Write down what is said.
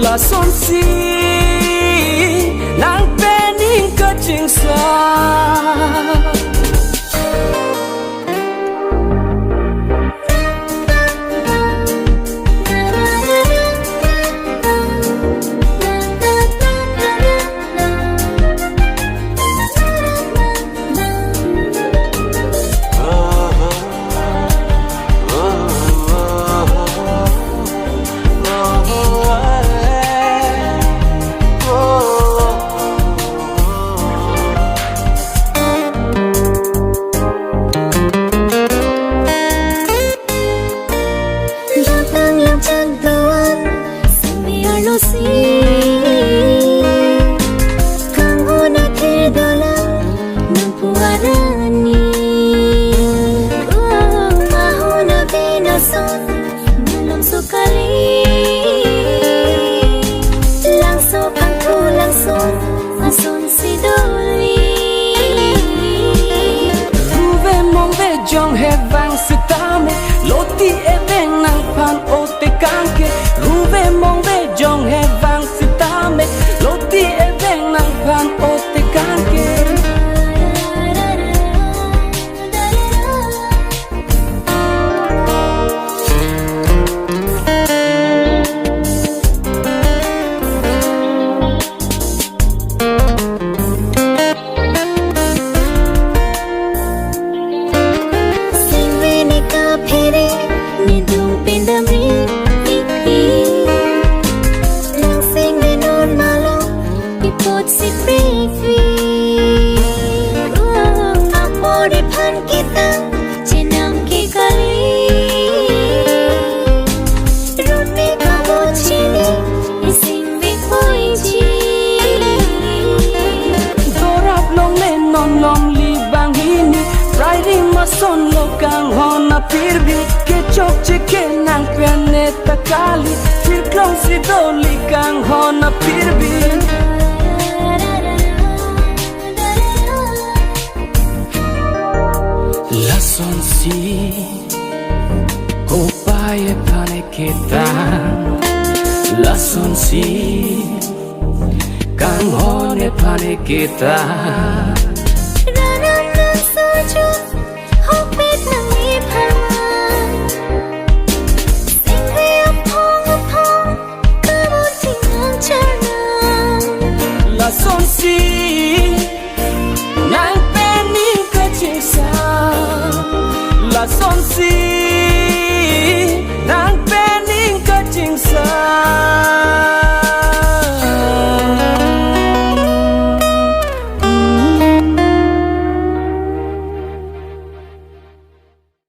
là son si nàng bên in cơ chinh xa Jong he vang sitame loti e veng nang pan o te kanke ruve mong ve jong he vang sitame loti e veng nang pan o te kanke son lo kang hona pirbi ke chok che ke nang planeta kali fir klong si doli kang hona pirbi la son si kopaye pane kita la son si kang hone pane kita la son si